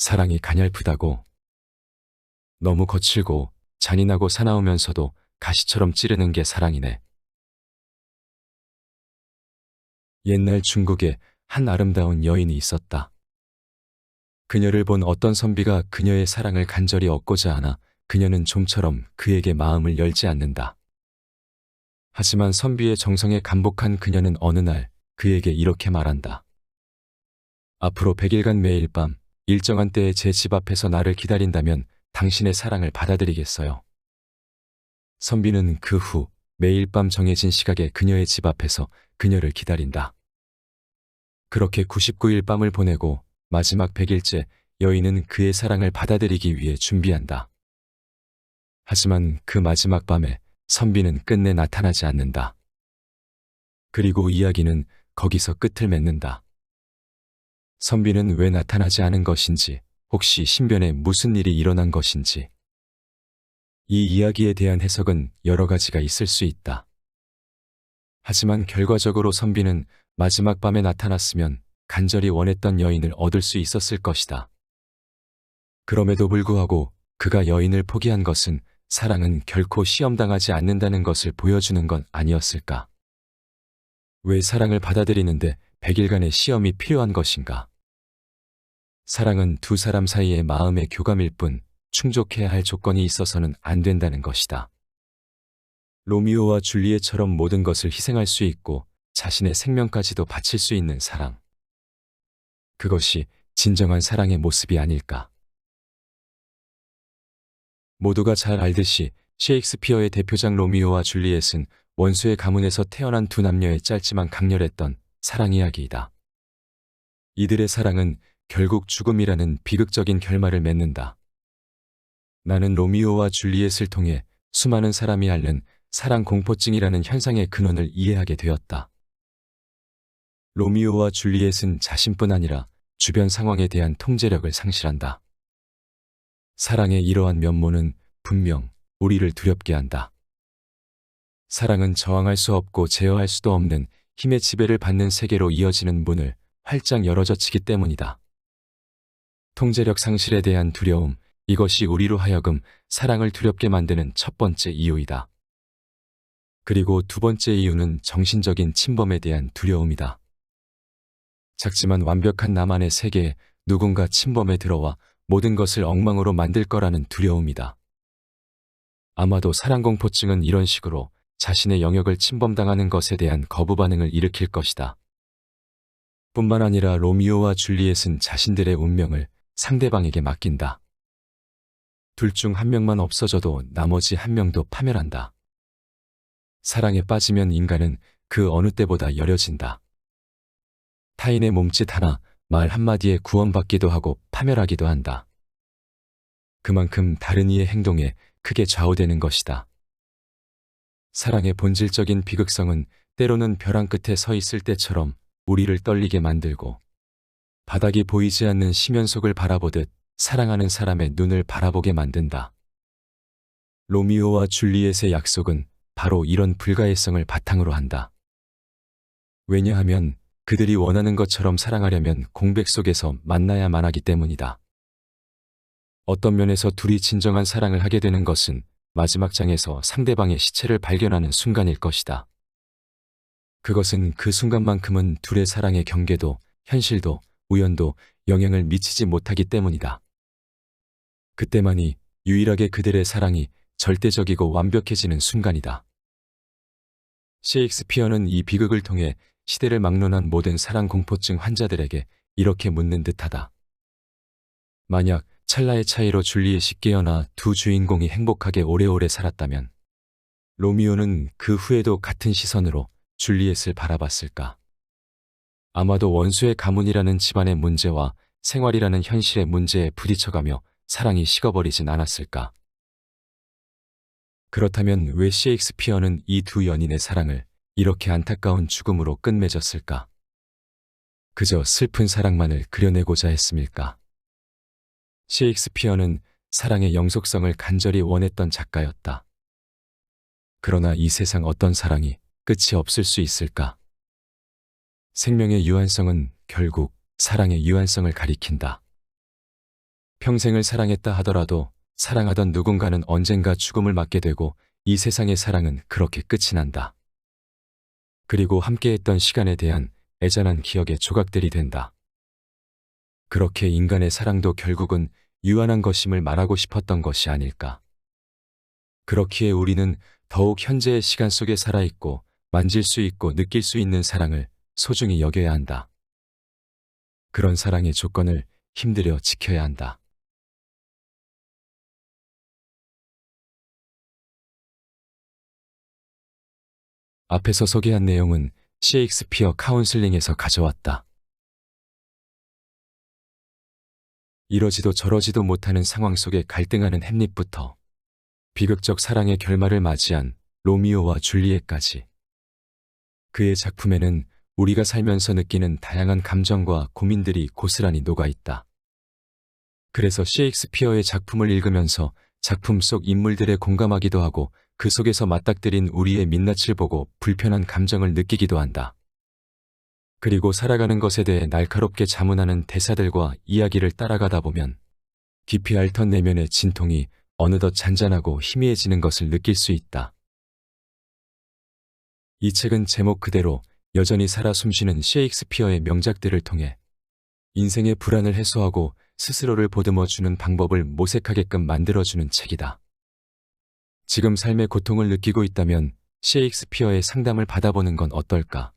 사랑이 가냘프다고, 너무 거칠고 잔인하고 사나우면서도 가시처럼 찌르는 게 사랑이네. 옛날 중국에 한 아름다운 여인이 있었다. 그녀를 본 어떤 선비가 그녀의 사랑을 간절히 얻고자 하나 그녀는 좀처럼 그에게 마음을 열지 않는다. 하지만 선비의 정성에 감복한 그녀는 어느 날 그에게 이렇게 말한다. 앞으로 100일간 매일 밤 일정한 때에 제 집 앞에서 나를 기다린다면 당신의 사랑을 받아들이겠어요. 선비는 그 후 매일 밤 정해진 시각에 그녀의 집 앞에서 그녀를 기다린다. 그렇게 99일 밤을 보내고 마지막 100일째 여인은 그의 사랑을 받아들이기 위해 준비한다. 하지만 그 마지막 밤에 선비는 끝내 나타나지 않는다. 그리고 이야기는 거기서 끝을 맺는다. 선비는 왜 나타나지 않은 것인지, 혹시 신변에 무슨 일이 일어난 것인지. 이 이야기에 대한 해석은 여러 가지가 있을 수 있다. 하지만 결과적으로 선비는 마지막 밤에 나타났으면 간절히 원했던 여인을 얻을 수 있었을 것이다. 그럼에도 불구하고 그가 여인을 포기한 것은 사랑은 결코 시험당하지 않는다는 것을 보여주는 건 아니었을까? 왜 사랑을 받아들이는데 100일간의 시험이 필요한 것인가? 사랑은 두 사람 사이의 마음의 교감일 뿐 충족해야 할 조건이 있어서는 안 된다는 것이다. 로미오와 줄리엣처럼 모든 것을 희생할 수 있고 자신의 생명까지도 바칠 수 있는 사랑. 그것이 진정한 사랑의 모습이 아닐까? 모두가 잘 알듯이 셰익스피어의 대표작 로미오와 줄리엣은 원수의 가문에서 태어난 두 남녀의 짧지만 강렬했던 사랑 이야기이다. 이들의 사랑은 결국 죽음이라는 비극적인 결말을 맺는다. 나는 로미오와 줄리엣을 통해 수많은 사람이 앓는 사랑 공포증이라는 현상의 근원을 이해하게 되었다. 로미오와 줄리엣은 자신뿐 아니라 주변 상황에 대한 통제력을 상실한다. 사랑의 이러한 면모는 분명 우리를 두렵게 한다. 사랑은 저항할 수 없고 제어할 수도 없는 힘의 지배를 받는 세계로 이어지는 문을 활짝 열어젖히기 때문이다. 통제력 상실에 대한 두려움, 이것이 우리로 하여금 사랑을 두렵게 만드는 첫 번째 이유이다. 그리고 두 번째 이유는 정신적인 침범에 대한 두려움이다. 작지만 완벽한 나만의 세계에 누군가 침범에 들어와 모든 것을 엉망으로 만들 거라는 두려움이다. 아마도 사랑공포증은 이런 식으로 자신의 영역을 침범당하는 것에 대한 거부 반응을 일으킬 것이다. 뿐만 아니라 로미오와 줄리엣은 자신들의 운명을 상대방에게 맡긴다. 둘 중 한 명만 없어져도 나머지 한 명도 파멸한다. 사랑에 빠지면 인간은 그 어느 때보다 여려진다. 타인의 몸짓 하나, 말 한마디에 구원받기도 하고 파멸하기도 한다. 그만큼 다른 이의 행동에 크게 좌우되는 것이다. 사랑의 본질적인 비극성은 때로는 벼랑 끝에 서 있을 때처럼 우리를 떨리게 만들고 바닥이 보이지 않는 심연속을 바라보듯 사랑하는 사람의 눈을 바라보게 만든다. 로미오와 줄리엣의 약속은 바로 이런 불가해성을 바탕으로 한다. 왜냐하면 그들이 원하는 것처럼 사랑하려면 공백 속에서 만나야만 하기 때문이다. 어떤 면에서 둘이 진정한 사랑을 하게 되는 것은 마지막 장에서 상대방의 시체를 발견하는 순간일 것이다. 그것은 그 순간만큼은 둘의 사랑의 경계도, 현실도, 우연도 영향을 미치지 못하기 때문이다. 그때만이 유일하게 그들의 사랑이 절대적이고 완벽해지는 순간이다. 셰익스피어는 이 비극을 통해 시대를 막론한 모든 사랑 공포증 환자들에게 이렇게 묻는 듯하다. 만약 찰나의 차이로 줄리엣이 깨어나 두 주인공이 행복하게 오래오래 살았다면 로미오는 그 후에도 같은 시선으로 줄리엣을 바라봤을까? 아마도 원수의 가문이라는 집안의 문제와 생활이라는 현실의 문제에 부딪혀가며 사랑이 식어버리진 않았을까? 그렇다면 왜 셰익스피어는 이 두 연인의 사랑을 이렇게 안타까운 죽음으로 끝맺었을까? 그저 슬픈 사랑만을 그려내고자 했음일까? 셰익스피어는 사랑의 영속성을 간절히 원했던 작가였다. 그러나 이 세상 어떤 사랑이 끝이 없을 수 있을까? 생명의 유한성은 결국 사랑의 유한성을 가리킨다. 평생을 사랑했다 하더라도 사랑하던 누군가는 언젠가 죽음을 맞게 되고 이 세상의 사랑은 그렇게 끝이 난다. 그리고 함께했던 시간에 대한 애잔한 기억의 조각들이 된다. 그렇게 인간의 사랑도 결국은 유한한 것임을 말하고 싶었던 것이 아닐까. 그렇기에 우리는 더욱 현재의 시간 속에 살아있고 만질 수 있고 느낄 수 있는 사랑을 소중히 여겨야 한다. 그런 사랑의 조건을 힘들여 지켜야 한다. 앞에서 소개한 내용은 셰익스피어 카운슬링에서 가져왔다. 이러지도 저러지도 못하는 상황 속에 갈등하는 햄릿부터 비극적 사랑의 결말을 맞이한 로미오와 줄리엣까지 그의 작품에는 우리가 살면서 느끼는 다양한 감정과 고민들이 고스란히 녹아있다. 그래서 셰익스피어의 작품을 읽으면서 작품 속 인물들에 공감하기도 하고 그 속에서 맞닥뜨린 우리의 민낯을 보고 불편한 감정을 느끼기도 한다. 그리고 살아가는 것에 대해 날카롭게 자문하는 대사들과 이야기를 따라가다 보면 깊이 앓던 내면의 진통이 어느덧 잔잔하고 희미해지는 것을 느낄 수 있다. 이 책은 제목 그대로 여전히 살아 숨쉬는 셰익스피어의 명작들을 통해 인생의 불안을 해소하고 스스로를 보듬어주는 방법을 모색하게끔 만들어주는 책이다. 지금 삶의 고통을 느끼고 있다면 셰익스피어의 상담을 받아보는 건 어떨까?